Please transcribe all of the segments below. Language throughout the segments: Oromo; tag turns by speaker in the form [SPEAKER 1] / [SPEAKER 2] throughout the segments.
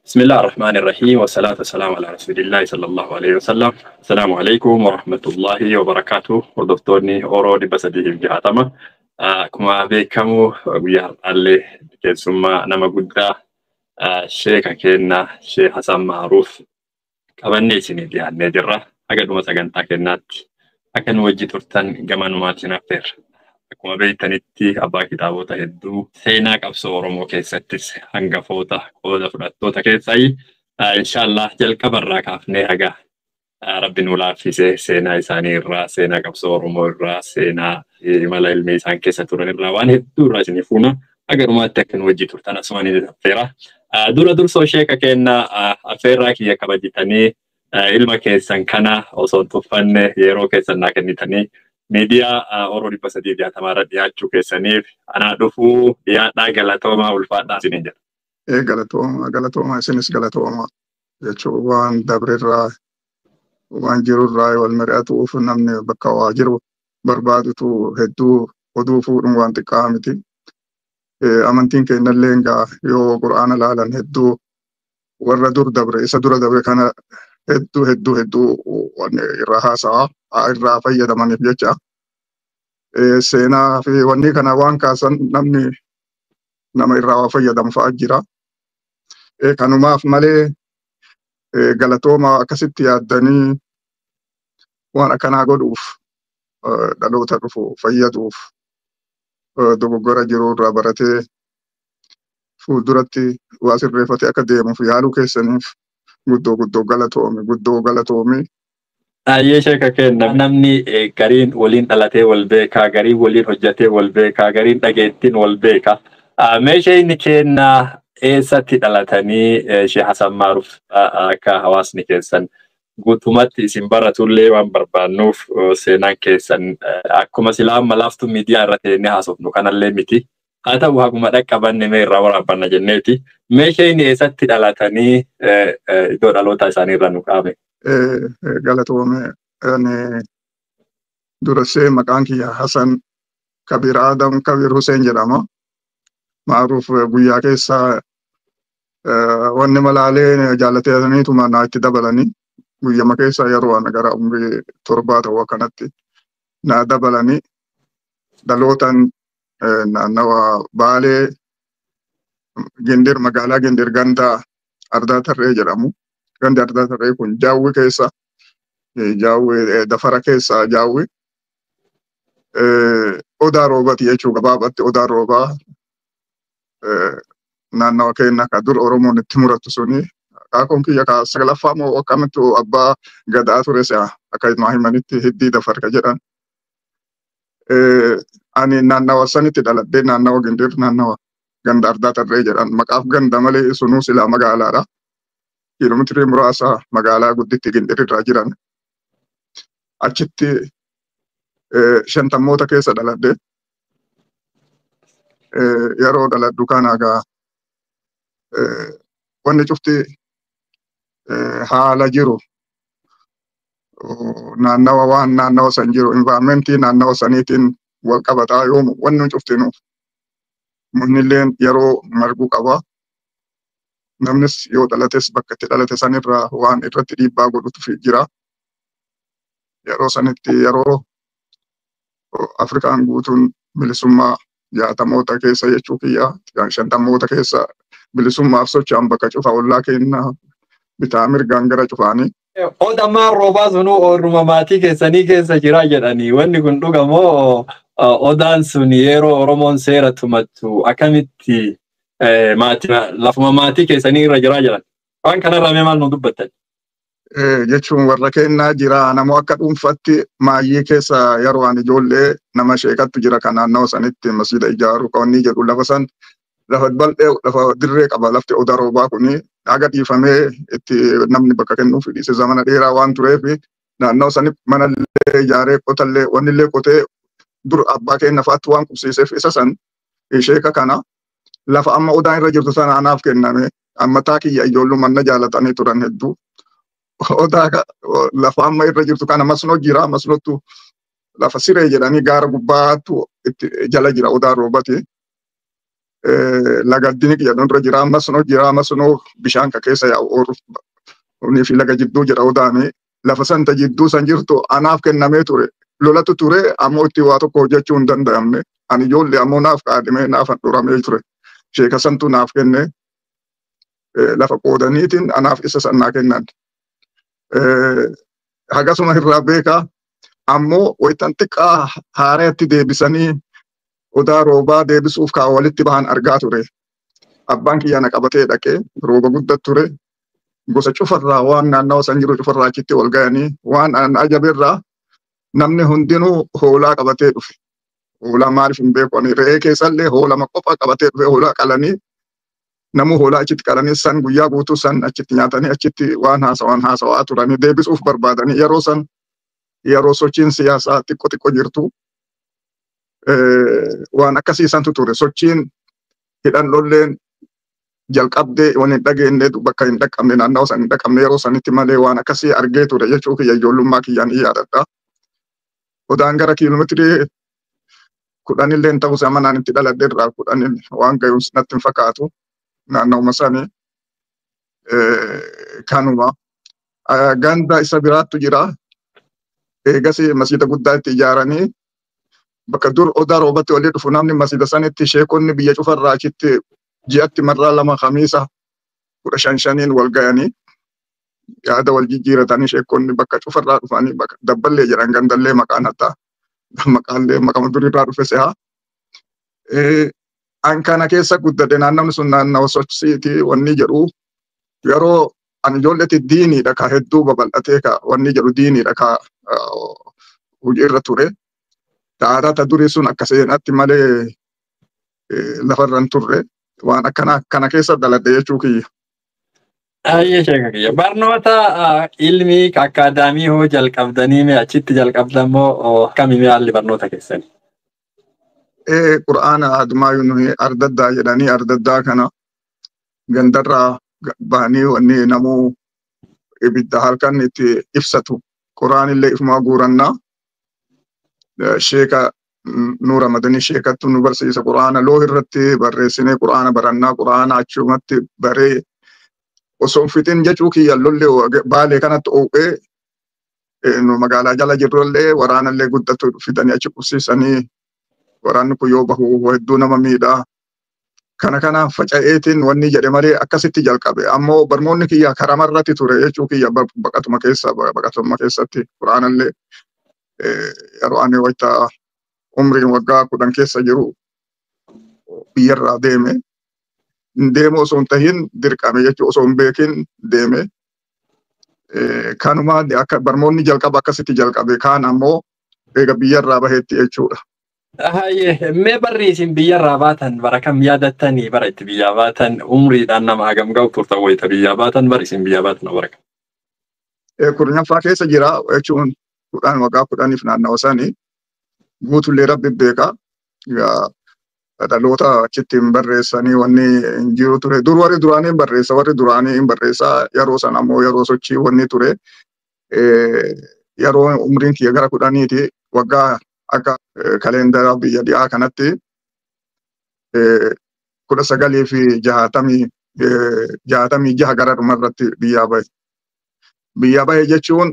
[SPEAKER 1] بسم الله الرحمن الرحيم والصلاة والسلام على رسول الله صلى الله عليه وسلم. السلام عليكم ورحمة الله وبركاته. ودكتورني أورو دي بسدي الجهاتما. كما بكمو ويا الله كسمة نما قدرة شيخ كنا شيخ حسن معروف. كمان سني دي النجرة. أجد مسجن تكنات. أكن وجه ترتن جمان ما تنافر. Akkuma beektanitti abbaa kitaabota hedduu seenaa qabsoo Oromoo keessattis hangafoota qooda fudhattoota keessaa inshaallah jalqabarraa kaafnee haga rabbi nu laaffisee seenaa isaanii irraa seenaa qabsoo Oromoo irraa seenaa imala ilmi isaan keessa turan irraa waan hedduu irraa isiniif fuuna agarumaatti akka nu wajji turtan asuma ni affeera. Dura dursoo sheeka kenna affeerraa kiyya kabajitanii ilma keessan kana osoo hin tuffanne yeroo keessan naa kennitanii Media Oromoo dhibba sadii jaatamaarra dhiyaachuu keessaniif anaa dhufuu dhiyaadhaa galatoomaa ulfaadhaa isiniin jedha.
[SPEAKER 2] Galatooma isinis galatooma jechuun waan dabreerraa waan jirurraa wal mari'atuuf namni bakka waa jiru barbaadutu hedduu oduu fuudhuun waan xiqqaa miti. Amantiin keenyallee egaa yoo quraana ilaalan hedduu warra dur dabre isa dura dabre kana hedduu irraa haasa'a irraa fayyadamaniif jecha seenaa fi wanni kana waan kaasan nama irraa fayyadamu fa'a jira. Kanumaaf malee galatooma akkasitti yaaddanii waan akkanaa godhuuf dhaloota dhufu fayyaduuf dogoggora jiru irraa baratee fuulduratti waa sirreeffatee akka deemuuf yaaluu keessaniif guddoo galatoomi.
[SPEAKER 1] Ayyee sheeka kenna namni gariin waliin dhalatee wal beekaa, gariin waliin hojjetee wal beekaa, gariin dhageettiin wal beekaa. Meeshee inni kenna eessatti dhalatanii Sheekh Hasan Maaruuf akka hawaasni keessan guutumatti isin baratullee waan barbaannuuf seenaan keessan akkuma silaa amma laaftu miidiyaa irra teennee haasofnu kanallee miti. Haa ta'u haguma dhaqqabanne mee irraa waraabbanna jenneeti. Meeshee inni eessatti dhalatanii iddoo dhaloota isaanii irra nu qaame.
[SPEAKER 2] Galatoome durassee maqaan kiyya Hasan Kabir Adam Kabir Hussein jedhama. Maaruuf guyyaa keessaa wanni malaalee jaallateetaniituma naa itti dabalanii guyyama keessa yeroo gara umrii 7 ta'uu akkanatti naa dabalanii dhalootan naannawa Baalee Gindir magaalaa Gindir ganda Ardaa Tarree jedhamu. Gandi Ardaa Tarree kun Jaawwi keessa dafara keessa Jaawwi Odaa Roobati jechuu gabaabatti Odaa Roobaa naannawa keenya ka dur Oromoon itti muratu suni akaakuun kiyya ka saglaffaa moo akkamitti abbaa gadaa ture se'a akka himaa himanitti hiddii dafarka jedhan. Ani naannawa sanitti dhaladhee naannawa Gindir naannawa ganda Ardaa Tarree jedhan maqaaf ganda malee sunuu silaa magaalaadha. Kiiloomeetirii muraasa magaalaa gudditti Gindir irraa jiran achitti 50moota keessa dhaladhe. Yeroo dhaladhu kana egaa wanni cufti haala jiru naannawa san jiru environmentii naannawa saniitiin wal qabataa yoomu wanni cuftinuuf munnilleen yeroo marguu qaba. Namnis yoo dhalates bakka itti dhalate sanirraa waan irratti dhiibbaa godhutu jira. Yeroo sanitti yeroo Afrikaan guutuun bilisummaa 60moota keessa jechuu kiyya 50moota keessa bilisummaaf socho'an bakka cufa ollaa keenya bitaa mirgaan gara cufaanii.
[SPEAKER 1] Odamaa roobaa sunuu ooluma maatii keessanii keessa jira jedhanii wanni kun dhugamoo odaan sun yeroo Oromoon seera tumattu akkamitti lafuma maatii keessanii irra jiraa jiran waan kanarraa mee maal nu dubbattan?
[SPEAKER 2] Jechuun warra kennaa jira namoo akka dhuunfatti maayyii keessa yeroo ani ijoollee nama sheekattu jira kan naannoo sanitti masjida ijaaru qabanni jedhu lafa san lafa bal'ee lafa dirree qaba lafti Odaa Roobaa kuni aga dhiifamee itti namni bakka kennuuf dhiise zamana dheeraa waan tureef naannoo sanitti manallee ijaaree qotallee wannillee qotee dur abbaa keenya faatti waan qubsiiseef isa san sheeka kana lafa amma Odaan irra jirtu sana anaaf kenname amma taakiyya ijoollummaan na jaalatanii turan hedduu. Odaa lafa amma irra jirtu kana masnoo jira masnootu lafa siree jedhanii gaara gubbaatu jala jira Odaa Roobati. laga dinik jedhanirra jira masnoo bishaan ka keessa yaa'u oolu fi laga jidduu jira odaani lafa santa jidduu san jirtu anaaf kennamee ture lolatu ture ammoo itti waa tokko hojjechuu hin danda'amne ani ijoollee ammoo naaf qaadhimee naaf handhuramee ture sheeka santu naaf kenne lafa qoodaniitiin anaaf isa sannaa kennan hagasuma irraa beekaa ammoo wayitan xiqqaa haareetti deebisanii odaa roobaa deebisuuf kaa walitti bahan argaa ture. Abbaan kiyya na qabatee dhaqee rooba guddaa ture. Gosa cufarraa waan naannawa san jiru cufarraa achitti wal ga'anii waan ajabeerraa namni hundinuu hoolaa qabatee dhufe. Hoolaa maaliif hin beeku ani re'ee keessallee hoolama qofa qabatee dhufe hoolaa qalanii namuu hoolaa achitti qalanii san guyyaa guutuu san achitti nyaatanii achitti waan haasawaa turanii deebisuuf barbaadanii yeroo sochiin siyaasaa xiqqoo jirtu. Waan akkasiisantu ture sochiin hidhannolleen jalqabdee waan hin dhageenye bakka hin dhaqqabne naannawa san hin dhaqqabne yeroo sanitti malee waan akkasii argee ture jechuu kiyya ijoollummaa kiyyaan hin yaadadha. Odaan gara kiiloomeetirii 10 illee ta'uu isaa manaan itti dhaladhe irraa 10 waan ga'uun natti hin fakkaatu naannawuma sanii kanuma ganda isa biraattu jira. Eegas masjida guddaa itti ijaaranii bakka dur odaa roobatti walii dhufu namni masjida sanitti sheekonni biyya cufarraa achitti ji'atti marraa 2 khamiisa 15 wal ga'anii yaada wal jijjiiratanii sheekonni bakka cufarraa dhufanii bakka dabballee jedhan gandallee maqaan hattaa maqama durirraa dhufe seha. An kana keessa guddate naannawni sun naannawa sochisiiti wanni jedhu yeroo an ijoolletti diiniidha ka hedduu babal'atee ka wanni jedhu diiniidha ka hojii irra ture. Taatota durii sun akka seenatti malee lafarran turre waan kana keessa daladhe jechuu kiyya.
[SPEAKER 1] Ayyee sheeka kiyya. Barnoota ilmi akkaadaamii hoo jalqabdanii mee achitti jalqabdan moo akkamii haalli barnoota keessanii?
[SPEAKER 2] Qur'aana adumaayyu nuyi ardaddaa jedhanii ardaddaa kana gandarraa bahanii wanni namuu ibidda halkan itti ibsatu qur'aanillee ifumaa guurannaa. Sheeka Nuura Madanii sheekattu nu barsiisa qur'aana loo irratti barreessinee qur'aana barannaa qur'aana achumatti baree osoo fitin jechuu kiyya lollee baalee kanatti oo'ee nu magaalaa jala jirrollee waraanallee guddatu fidanii achi qubsiisanii waraanni kun yoo bahu hedduu nama miidhaa. Kana faca'eetiin wanni jedhe malee akkasitti jalqabe ammoo barnoonni kiyya karamarratti ture jechuu kiyya baqatuma keessatti qur'aanallee yeroo ani wayita umriin waggaa 10 keessa jiru biyyarraa deeme osoo hin tahin dirqame jechuu osoo hin beekin deeme kanuma akka barnoonni jalqaba akkasitti jalqabe kaan ammoo eega biyyarraa baheetti jechuudha.
[SPEAKER 1] Mee barri isin biyyarraa baatan bara kam yaadattanii bara itti biyyaa baatan umriidhaan nama hagam ga'u turtan wayita biyyaa baatan bara isin biyyaa baatan bara kam?
[SPEAKER 2] Kurnaffaa keessa jira jechuun waggaa 10 naannawa sanii guutullee rabbi beekaa. Dhaloota achitti hin barreessanii wanni hin jiru ture. Dur warri duraanii hin barreessaa yeroo sana ammoo yeroo sochii wanni ture. Yeroo umriin kiyya gara 10ti waggaa akka kaleendaraa biyya dhiyaa kanatti 1966 gara dhumarratti biyyaa bahe. Biyyaa bahe jechuun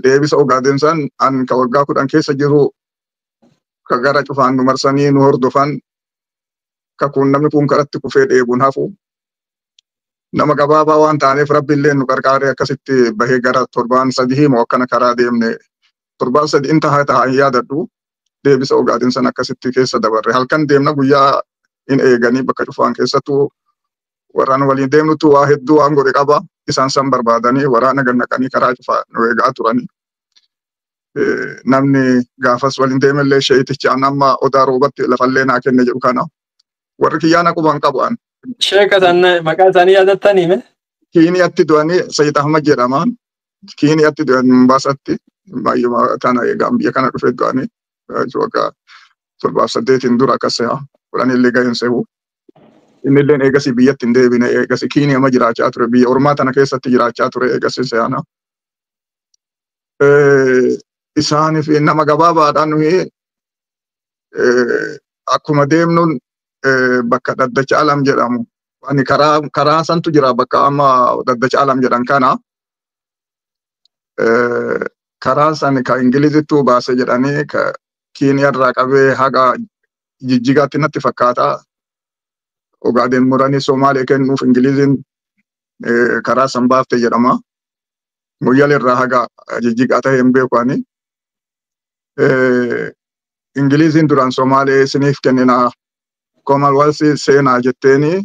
[SPEAKER 2] deebisa Ogaadensan an ka waggaa 10 keessa jiru ka gara cufaan nu marsanii nu hordofan ka kun namni kun karatti kufee dheebuun hafu nama gabaabaa waan taaneef rabbiillee nu qarqaaree akkasitti bahee gara 7 moo akkana karaa deemne 7 intahaa taa'an yaadadhu deebisa Ogaadensan akkasitti keessa dabarre halkan deemna guyyaa in eeganii bakka cufaan keessattuu waraana waliin deemnutu waa hedduu waan godhe qaba isaan san barbaadanii waraana gannaqanii karaa cufaa nu eegaa turanii. Namni gaafas waliin deemellee sheeticha amma odaa roobatti lafallee naa kenne jedhu kana warri kiyyaana quban qaban.
[SPEAKER 1] Sheeka sana maqaa isaanii yaadattanii mee?
[SPEAKER 2] Kiiniyatti du'anii Sayyid Ahmad jedhaman Kiiniyatti du'an Mombaasatti baay'uma kana eegaan biyya kana dhufee du'anii waggaa 7-8 dura akkas fudhanillee ga'een se'u. Innilleen eegasii biyyatti hin deebine eegasii Kiiniyama jiraachaa ture biyya ormaa tana keessatti jiraachaa ture eegasii se'ana. Isaaniif nama gabaabaadhaan nuyi akkuma deemnuun bakka daddacha alam jedhamu. Ani karaa santu jira bakka amma daddacha alam jedhan kana. Karaa san ka Ingilizittuu baase jedhanii ka Kiiniyaarraa qabee haga Jijjigaatti natti fakkaata. Ogaaden muranii Somaalee kennuuf Ingiliziin karaa san baafte jedhama. Moyyaleerraa haga Jijjigaa ta'e hin beeku ani. Ingiliziin duraan Somaalee isiniif kennina Commonwealth seenaa jetteeni.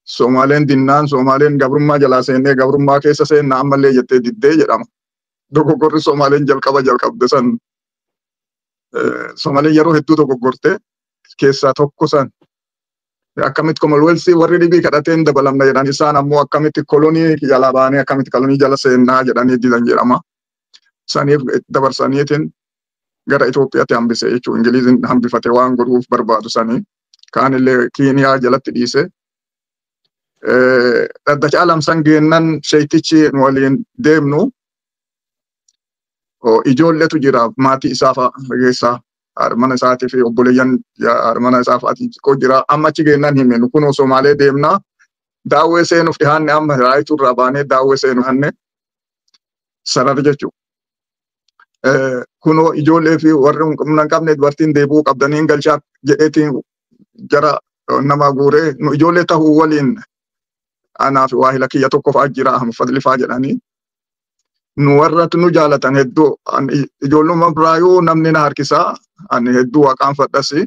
[SPEAKER 2] Somaaleen dinnaan Somaaleen gabrummaa jalaa seennee gabrummaa keessa seennaa ammallee jettee diddee jedhama. Dogoggorri Somaaleen jalqabde san Somaaleen yeroo hedduu dogoggorte keessaa tokko san akkamitti Commonwealth warri dhibii kadhateen dabalamna jedhan isaan ammoo akkamitti kolonii jalaa baanee akkamitti kolonii jala seennaa jedhanii didan jedhama. Saniif dabarsaniitiin gara Itoophiyaatti hambise jechuun Ingiliziin hambifate waan godhuuf barbaadu sanii kaanillee Kiiniyaa jalatti dhiise. Daddacha alam san geennan sheeytichi waliin deemnu ijoolletu jira maatii isaa fageessaa mana isaatii fi obboleeyyan mana isaa fa'aati jira amma achi geennan himenu kunoo Somaalee deemna daawwee seenuuf dhihaanne amma raayituu irraa baanee daawwee seenuuf hanne sarara jechuudha. Kunoo ijoollee fi warri humna hin qabne dubartiin deebi'uu qabdanii galchaa jedheetiin jara nama guuree nu ijoollee tahuu waliin anaaf waahila kiyya tokko fa'aa jira fadlifaa jedhanii nu warratu nu jaalatan hedduu ijoolluma biraayuu namni na harkisaa ani hedduu waaqaan fadhasi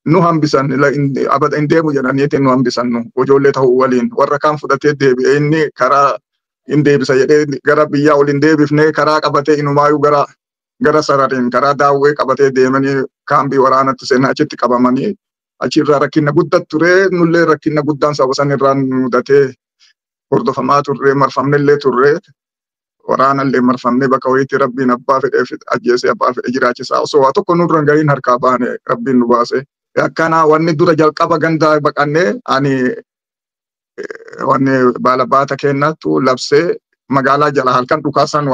[SPEAKER 2] nu hambisan abada hin deemu jedhaniitiin nu hambisan nu ijoollee tahuu waliin warra kaan fudhatee deebi'ee inni karaa hin deebisa jedhee gara biyyaa ol hin deebifnee karaa qabatee inumaayuu gara sarariin karaa daawwee qabatee deemanii kaambii waraanatti seenaa achitti qabamanii achirraa rakkina guddaa ture nullee rakkina guddaan saba san irraa mudatee hordofamaa turre marfamnellee turre waraanallee marfamnee bakka wayiitti rabbiin abbaa fedheef ajjeesee abbaa fedhe jiraachisaa osoo waa tokko nurra gariin harkaa baane rabbiin nu baase. Akkana wanni dura jalqaba gandaa baqannee ani wanni baala baata kennatu labsee magaalaa jala halkan dhukaasan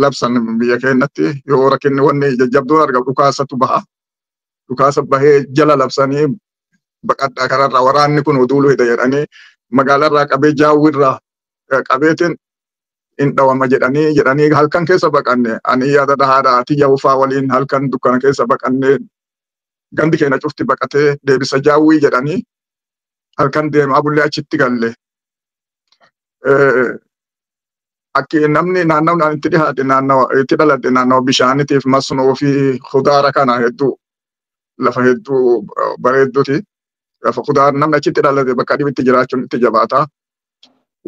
[SPEAKER 2] labsan biyya kennatti yoo rakkinni wanni jajjabduun argamu dhukaasatu baha. Dhukaasa bahee jala labsanii baqadhaa kararraa waraanni kun oduulu hidha jedhanii magaalarraa qabee jaawwirraa qabeetiin hin dhawama jedhanii halkan keessa baqanne ani yaada haadha tiyya ufaa waliin halkan dukkana keessa baqannee gandi keenya cufti baqatee deebisa jaawwii jedhanii halkan deema bullee achitti galle. Akki namni naannawaan itti dhihaate itti dhaladhe naannawa bishaanitiif masnoo fi kudaara kana hedduu lafa hedduu bareedduuti. Lafa kudaara namni achitti dhalate bakka dhibitti jiraachuun itti jabaata.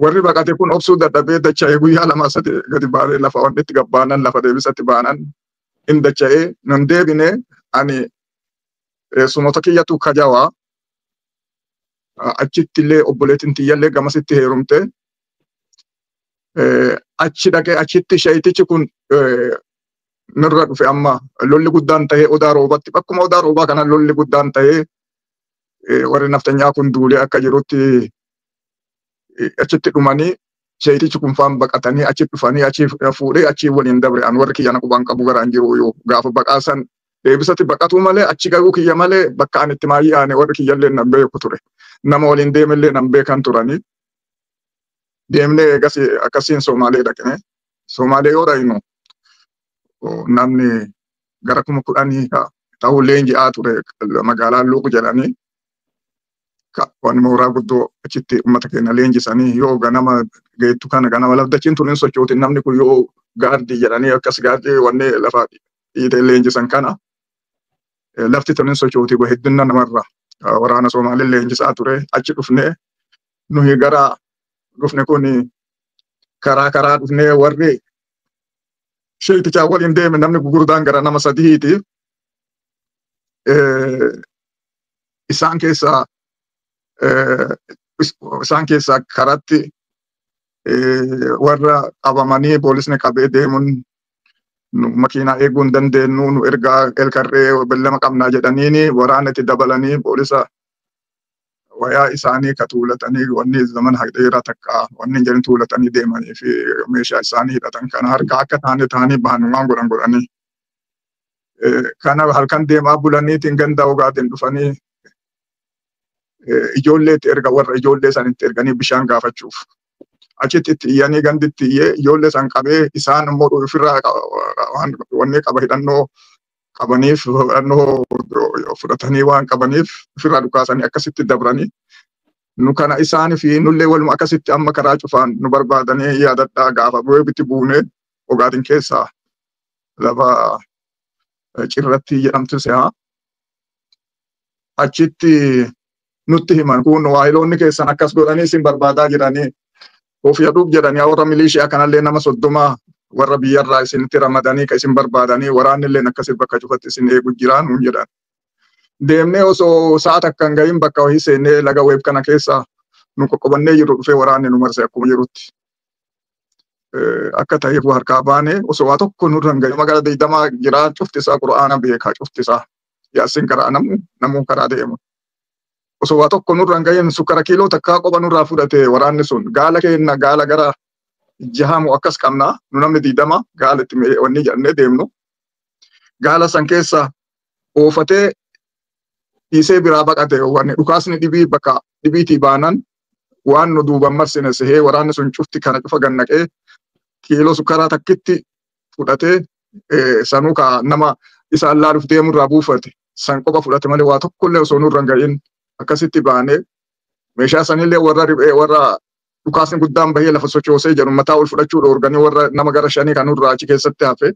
[SPEAKER 2] Warri baqate kun obsuu dadhabee dacha'ee guyyaa lama sadi gadi baanee lafa wanni itti gabbaanan lafa deebisatti baanan hin dacha'ee nun deebine ani sumota kiyyatu kajawaa achitti illee obboleettiin tiyyallee gamasitti heerumte. Achi dhaqee achitti sheeytichi kun nurra dhufe amma lolli guddaan ta'ee odaa roobatti bakkuma odaa roobaa kana lolli guddaan ta'ee warri naftanyaa kun duulee akka jirutti achitti dhumanii sheeytichi kun faan baqatanii achi dhufanii achi fuudhee achi waliin dabre an warri kiyya na qubaan qabu garaan jiru yoo gaafa baqaasan deebisatti baqatuu malee achi garuu kiyya malee bakka an itti maayyii aane warri kiyyallee nan beeku ture nama waliin deemellee nan beekan turanii. Deemnee akkasiin Somaalee dhaqne. Somaalee yoo dhaynu namni gara 10,000 ta'uu leenji'aa ture magaalaa Luuq jedhanii waan mooraa guddoo achitti uummata keenya leenjisanii yoo ganama geettu kana ganama lafdachiin turin sochooti namni kun yoo gaardii jedhanii akkas gaardii wanni lafa dhiitee leenjisan kana lafti turin sochooti heddumina namarra waraana Somaalee leenjisaa ture achi dhufnee nuyi gara dhufne kun karaa dhufnee warri sheeytichaa waliin deeme namni gurguddaan gara nama 3ti. Isaan keessaa karatti warra qabamanii poolisni qabee deemuun makiinaa eeguu hin dandeenyu nu ergaa elkarree bellama qabnaa jedhaniini waraanatti dabalanii poolisa wayaa isaanii ka tuulatanii wanni zaman dheeraa takka wanni jedhan tuulatanii deemanii fi meeshaa isaanii hidhatan kana harka akka taane taanii bahan waan godhanii Kana halkan deemaa bulaniitiin ganda ogaatiin dhufanii ijoolleetti erga warra ijoollee sanitti erganii bishaan gaafachuuf. Achitti itti iyyanii ganditti iyyee ijoollee san qabee isaan immoo ofirraa wanni qaba hidhannoo qabaniif hidhannoo fudhatanii waan qabaniif ofirraa dhukaasanii akkasitti dabranii nu kana isaanii fi nullee waluma akkasitti amma karaa cufaan nu barbaadanii yaadadhaa gaafa bu'ee buunee ogaatiin keessaa lafa cirratti jedhamtu se'a. Achitti nutti himan kun waayiloonni keessan akkas godhanii isin barbaadaa jiranii of yaduuf jedhanii warra milishiyaa kanallee nama 30 warra biyyarraa isinitti ramadanii ka isin barbaadanii waraannillee akkasii bakka cufatti isin eegu jiraan nuun jedhan. Deemnee osoo sa'aat akka hin gahin bakka wahii seennee laga weeb kana keessa nu qoqqobannee jiru dhufee waraanni nu marse akkuma jirutti. Akka ta'eef harkaa baane osoo waa tokko nurra hin gahin magaalaa 20 jiraa cuftisaa Qur'aana beekaa cuftisaa yaasin karaa namuu karaa deemu. Osoo waa tokko nurra hin gahin sukkara kiiloo takkaa qoba nurraa fudhate waraanni sun gaala kenna gaala gara 6 akkas qabna nu namni 20 gaala itti wanni jedhannee deemnu. Gaala san keessa oofatee dhiisee biraa baqate wanni dhukaasni dhibii bakka dhibiitii baanan waan nu duuban marsine sehee waraanni sun cufti kana cufa gannaqee kiiloo sukkaraa takkitti fudhatee sanuu ka nama isaan laaluuf deemurraa buufate san qofa fudhate malee waa tokkollee osoo nurra hin gahin akkasitti baanee meeshaa sanillee warra riphee warra dhukaasni guddaan bahee lafa sochoosee jiru mataa ol fudhachuu dhoorganii warra nama gara 5 kan nurraa achi keessatti hafe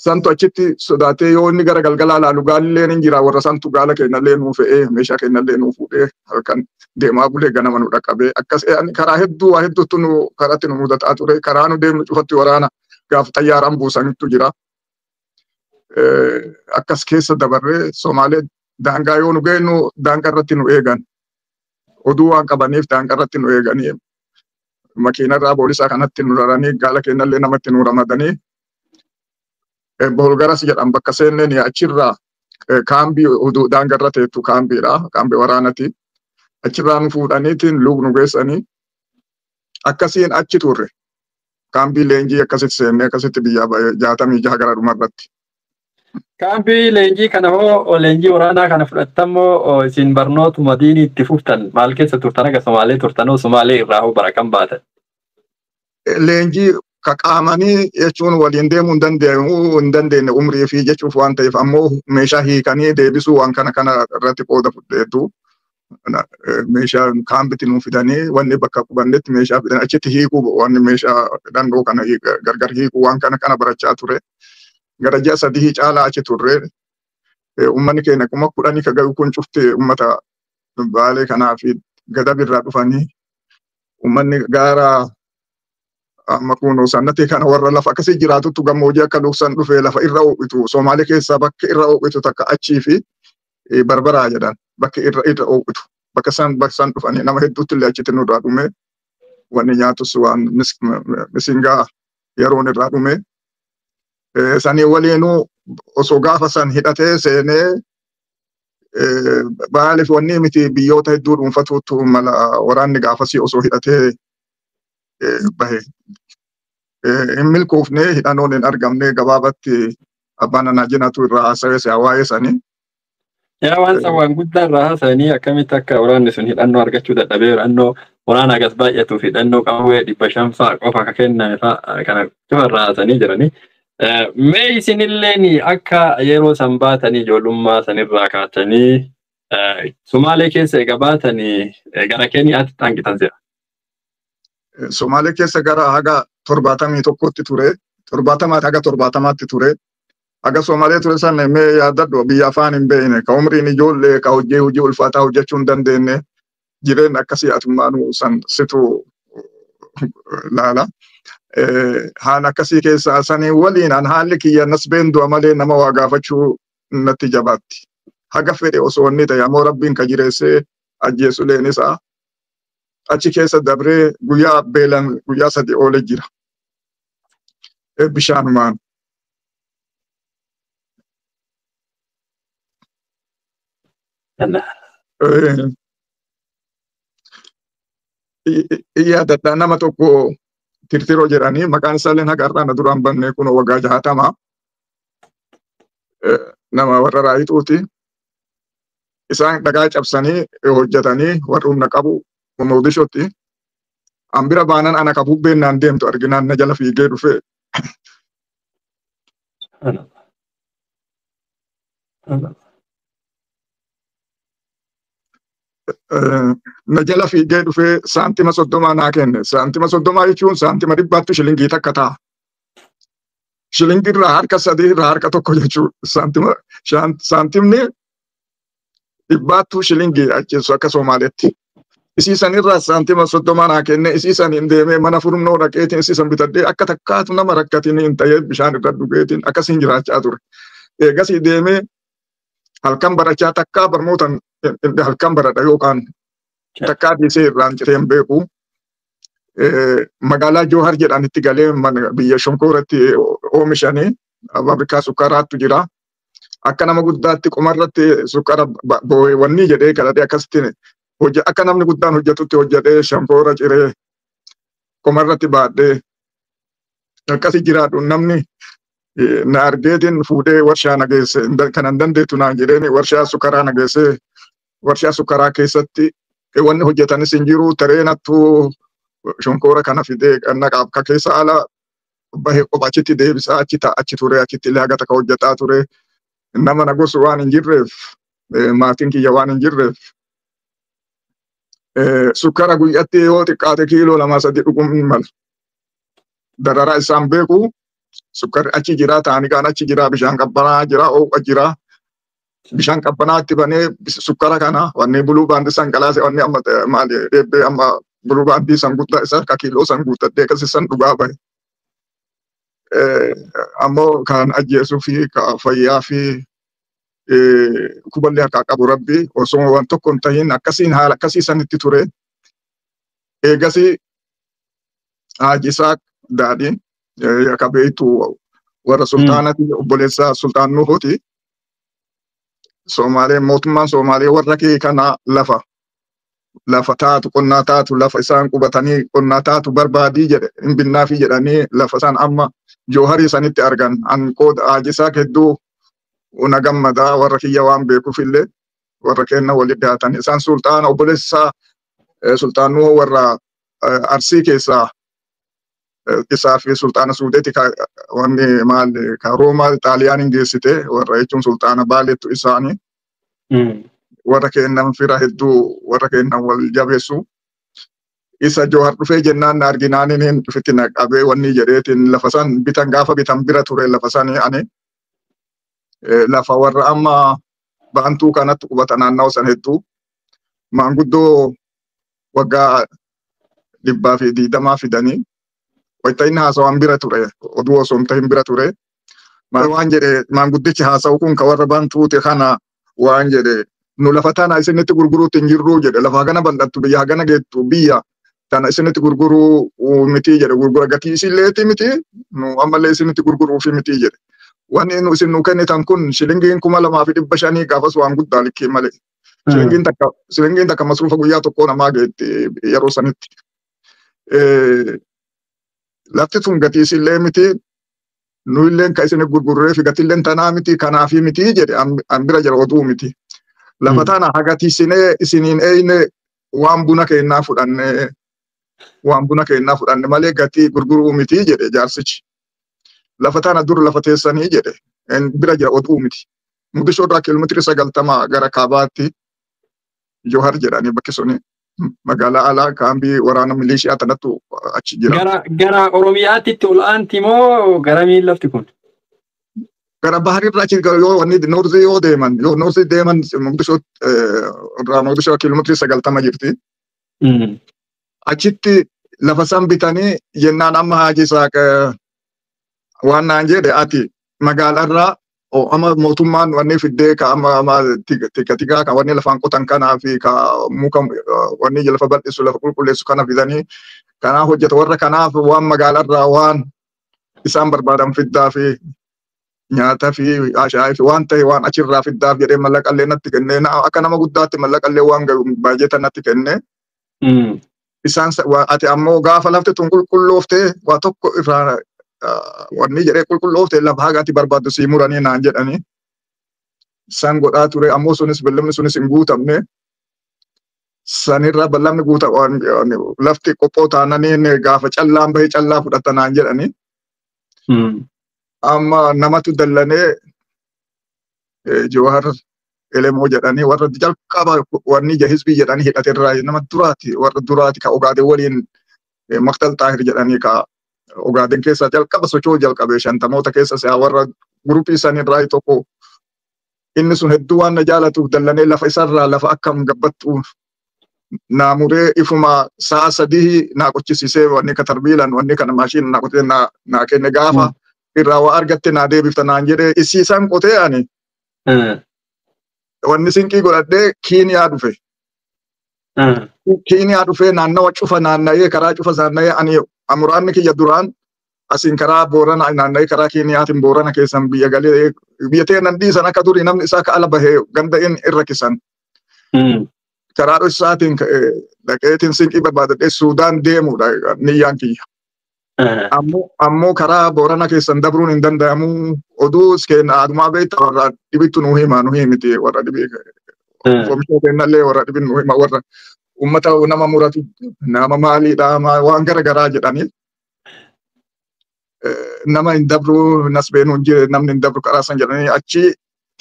[SPEAKER 2] santu achitti sodaatee yoo inni gara galgalaa laalu gaalillee ni jira warra santu gaala kennallee nuu fe'ee meeshaa kennallee nuu fuudhee halkan deemaa bulee ganama nu dhaqqabee akkas karaa hedduu waa hedduutu nu karatti nu mudataa ture karaa nu deemnu cufatti waraana gaaf xayyaaraan buusanittu jira. Akkas keessa dabarree Somaalee daangaa yoo nu geenyu daangaa irratti nu eegan oduu waan qabaniif daangaa irratti nu eeganii makiinarraa boolisaa kanatti nu raranii gaala kennallee namatti nu ramadanii Bolgaras jedhan bakka seenneen achirraa kaambii oduu daangaa irra teettu kaambiidha kaambii waraanati achirraa nu fuudhaniitiin luug nu geessanii akkasiin achi turre kaambii leenjii akkasitti seennee akkasitti biyya 66 gara dhumarratti.
[SPEAKER 1] Kaambii leenjii kana hoo leenjii waraanaa kana fudhattamoo isin barnootuma diinii itti fuftan maal keessa turtan akka Somaalee turtanoo Somaalee irraa hoo bara kam baatan?
[SPEAKER 2] Leenjii kaqaamanii jechuun waliin deemuu hin dandeenye umrii fi jechuuf waan ta'eef ammoo meeshaa hiikanii deebisuu waan kana irratti qooda fudheetu meeshaa kaambitti nuu fidanii wanni bakka qubannetti meeshaa fidan achitti hiikuu wanni meeshaa dandoo kana gargar hiikuu waan kana barachaa ture. Gara ji'a 3 caalaa achi turre uummanni keenya kuma 10 ka gahu kun cufti uummata Baalee kanaa fi Gadabirraa dhufanii uummanni gaara amma kun sannatti kana warra lafa akkasii jiraatutu gammoojii akka Luuqsan dhufee lafa irra ooqitu Somaalee keessaa bakka irra ooqitu takka achii fi Barbaraa jedhan bakka irra ooqitu bakka san dhufanii nama hedduutti illee achitti nurraa dhume wanni nyaatus waan misingaa yeroon irraa dhume. Sanii waliinuu osoo gaafa san hidhatee seenee Baaleef wanni miti biyyoota hedduu dhuunfatuutu mala waraanni gaafasii osoo hidhatee bahe. Hin milkoofne hidhannoon hin argamne gabaabatti abbaan anaa jenatu irraa haasawee waa'ee sanii.
[SPEAKER 1] Yaa waan guddaa irraa haasanii akkamitti akka waraanni sun hidhannoo argachuu dadhabee hidhannoo waraanaa gas baay'atuuf hidhannoo qawwee 500 qofa akka kenname kana cufarraa haasanii jiranii. Mee isinilleen akka yeroo san baatanii ijoollummaa sanirraa kaatanii Somaalee keessa egaa baatanii gara Keeniyaatti hanqitan jira.
[SPEAKER 2] Somaalee keessa gara haga 71tti ture 70 haga 70tti ture haga Somaalee ture san mee yaadadhu biyya afaan hin beekne ka umriin ijoollee ka hojii ulfaataa hojjechuu hin dandeenye jireenya akkasii atummaanuu san situ laala. Haala akkasii keessa sanii waliin haalli kiyya nas beenduu malee nama waa gaafachuu natti jabaatti. Haga fedhe osoo inni ta'e ammoo rabbiin ka jireessee ajjeesu leenisa achi keessa dabree guyyaa beelan guyyaa 3 oole jira. Bishaanumaan. Yaadadhaa nama tokko Tirtiroo jedhanii maqaan isaallee haga har'aa na duraan banne kun waggaa 60 nama warra raayituuti. Isaan dhagaa cabsanii hojjetanii warri humna qabu Mogadishotti. An bira baanan ana kabubbeen naan deemtu arginaan na jala fiigee dhufe. Na jala fiigee dhufe saantima 30 naa kenne. Saantima 30 jechuun saantima 100 shilingii takka ta'a. Shilingii irraa harka 3 irraa harka 1 jechuudha. Saantimni 100 shilingii achisu akka Somaaleetti. Isiisan irraa saantima 30 naa kenne. Isiisan hin deemee mana furumnoo dhaqeetiin isiisan bitadhee akka takkaatu nama rakkatiin hin ta'ee bishaan irra dhugeetiin akkasiin jiraachaa ture. Eegasii deemee halkan barachaa takkaa barmootan halkan baradha yookaan takkaa dhiisee irraan citeen beeku. Magaalaa Johar jedhanitti galee biyya Shonkooratti oomishanii fabrikaa sukkaaraattu jira. Akka nama guddaatti qomarratti sukkaara boo'eewwanii jedhee kadhatee akkasitti akka namni guddaan hojjetutti hojjetee Shonkoora ciree qomarratti baadhee akkasi jiraadhu namni na argeetiin fuudhee warshaa nageesse kanan dandeettu naan jedheen warshaa sukkaaraa nageesse warshaa sukkaaraa keessatti wanni hojjetanis hin jiru tareenattu Shonkoora kana fidee naqaaf ka keessa ala bahee qofa achitti deebisaa achi ture achitti illee haga takka hojjetaa ture nama na gosu waan hin jirreef maatiin kiyya waan hin jirreef sukkaara guyyaatti yoo xiqqaate kiiloo 2-3 dhuguun hin malu. Dararaa isaan beeku sukkaarri achi jira ta'anii kaan achi jira bishaan qabbanaa jira ooqa jira. Bishaan qabbanaatti banee sukkaara kana wanni buluu baandii sanqalaase wanni amma maali dheebbee amma buluu baandii san guddaa isa ka kiiloo san guuttadhee akkasii san dhugaa bahe. Ammoo kan ajjeesuu fi ka fayyaa fi kuballee harkaa qabu rabbi osoo waan tokko hin tahin akkasiin haala akkasii sanitti ture. Eegasii Haaji Isaaq Daadhiin akka beektu warra sultaanati obboleessa sultaan Nuhoti. Somaalee mootummaan Somaalee warra kee kana lafa taatu qonnaa taatu lafa isaan qubatanii qonnaa taatu barbaadii jedhe hin binnaafi jedhanii lafa isaan amma Jooharii sanitti argan an qooda Haaji Isaaq hedduu una gammadaa warra kiyya waan beekuuf illee warra kenna walitti dhiyaatan isaan sultaana obboleessa sultaan Nuhoo warra Arsii keessaa isaa fi sultaana Suudeeti wanni maal ka Roomaa Xaaliyaaniin geessite warra jechuun sultaana Baaleettu isaanii warra kennan fira hedduu warra kennan wal jabeessu isa Johar dhufee jennaan arginaaniin dhufitti naqabee wanni jedheetiin lafa san bitan gaafa bitan bira ture lafa sanii ani lafa warra amma baantuu kanatti qubata naanna'u san hedduu maanguddoo waggaa 120 fidanii wayita inni haasawaan bira ture oduu osoo hin tahin bira ture waan jedhe maanguddichi haasa'u kun ka warra baantuute kana waan jedhe nu lafa tana isinitti gurguruutti hin jirru jedhe lafa hagana bal'attu biyya hagana geettu biyya tana isinitti gurguruu miti jedhe gurgura gatii isiilleeti miti nu ammallee isinitti gurguruufi miti jedhe wanni nu isin nu kennitan kun shilingiin 2,500 gaafas waan guddaa likkii malee shilingiin takka masruufa guyyaa tokkoo namaa geetti yeroo sanitti. Lafti tun gatii isillee miti nu illeen ka isin gurgurree fi gatilleen tanaa miti kanaafi miti jedhe an bira jira oduu miti. Lafa tana hagatiisinee isiniin eeyne waan buna keennaa fudhanne malee gatii gurguruu miti jedhe jaarsichi. Lafa tana dur lafa teessanii jedhe bira jira oduu miti. Mogadishoo irraa kiiloomeetirii 90 gara kaabaatti Johar jedhanii bakki suni. Magaalaa alaa kaambii waraana milishiyaa tanattu achi jira.
[SPEAKER 1] Gara Oromiyaatti ol aanti moo gara miin lafti kun?
[SPEAKER 2] Gara baharirraa achi yoo wanni noorzii yoo deeman Mogadishoo irraa Mogadishoo kiiloomeetirii 90 jirti. Achitti lafa san bitanii jennaan amma Haaji Isaaq waan naan jedhe ati magaalarraa ama mootummaan wanni fiddee ka amma tikaa ka wanni lafaan qotan kanaa fi ka muka wanni lafa bal'isu lafa qulqulleessu kana fidanii kanaa hojjeta warra kanaaf waan magaalarraa waan isaan barbaadan fiddaa fi nyaata fi ashaa'ii fi waan ta'e waan achirraa fiddaaf jedhee mallaqallee natti kennee akka nama guddaatti mallaqallee waan baay'eetan natti kennee. Isaan ati ammoo gaafa lafti tun qulqullooftee waa tokko irraa wanni jedhee qulqullooftee lafa hagaatti barbaaddu sii muranii naan jedhanii san godhaa ture ammoo sunis bal'amni sunis hin guutamne sanirra bal'amni guuta lafti qophoo taananii gaafa callaan bahee callaa fudhatanaan jedhani amma namatu dallanee Jawahar Elemoo jedhanii warra jalqaba wanni hizbii jedhanii hidhaterraa nama duraati warra duraati ka Ogaadeen waliin Maktal Taahir jedhanii ka Ogaadeen keessa jalqaba socho'uu jalqabe shantamoota keessa si'a warra gurupii sanirraa tokko inni sun hedduu waan na jaalatuuf dallanee lafa isarraa lafa akkam gabbattu naamuree ifuma sa'a sadii naa qochisiisee wanni ka tarbiilan wanni kana maashiin naa qotee naa kenne gaafa irraa waa argatte naa deebifta naan jedhee isiisan qotee ani wanni sinqii godhadhee Kiiniyaa dhufe. Kiiniyaa dhufee naannawa cufa naanna'ee karaa cufa naanna'ee ani amuraanni kiyya duraan asiin karaa Boorana naanna'ee karaa Kiiniyaatiin Boorana keessan biyya galee biyya teenan dhiisan akka durii namni isaa ka ala bahee ganda'een irra kisan. Karaa dhosaatiin dhaqeetiin sinqii barbaadadhee Suudaan deemuudha niyyaan kiyya. Ammoo karaa Boorana keessan dabruun hin danda'amu oduu iskeen adumaa beekta warra dhibittu nuu himiti warra dhibii oomisha kennallee warra dhibin nuu hima warra ummata nama muratu nama maaliidha waan garagaraa jedhanii nama hin dabru nas beenuun jire namni hin dabru karaa san jedhanii achi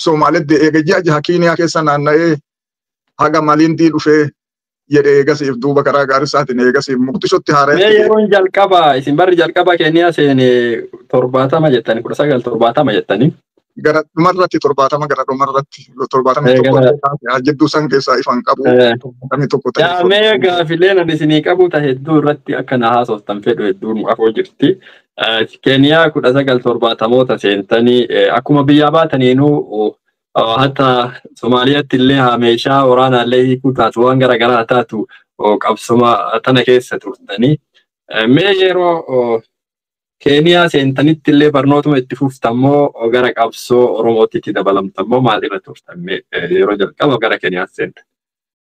[SPEAKER 2] Somaalitti eega ji'a jaha Kiiniyaa keessa naanna'ee haga Malindii dhufee jedhee eegasiif duuba karaa Gaarisaatiin eegasiif Muqdishotti haara'e.
[SPEAKER 1] Mee yeroon jalqabaa isin barri jalqabaa Keeniyaa seene 70 jettanii 1970 jettanii.
[SPEAKER 2] Gara dhumarratti 70 gara dhumarratti 70 jidduu san keessaa ifan qabu.
[SPEAKER 1] Mee gaafileen ani isinii qabu ta hedduu irratti akka na haasoftan fedhu hedduun afoo jirti. Keeniyaa 1970 seentanii akkuma biyyaa baataniinuu hatta Somaaliyaatti illee meeshaa waraanaallee hiikuu taatu waan garagaraa taatu qabsoma tana keessa turtanii. Mee yeroo Keeniyaa seentanitti illee barnootuma itti fuftammoo gara qabsoo Oromootti itti dabalamtammoo maalirra turtan yeroo jalqaba gara Keeniyaa seentan?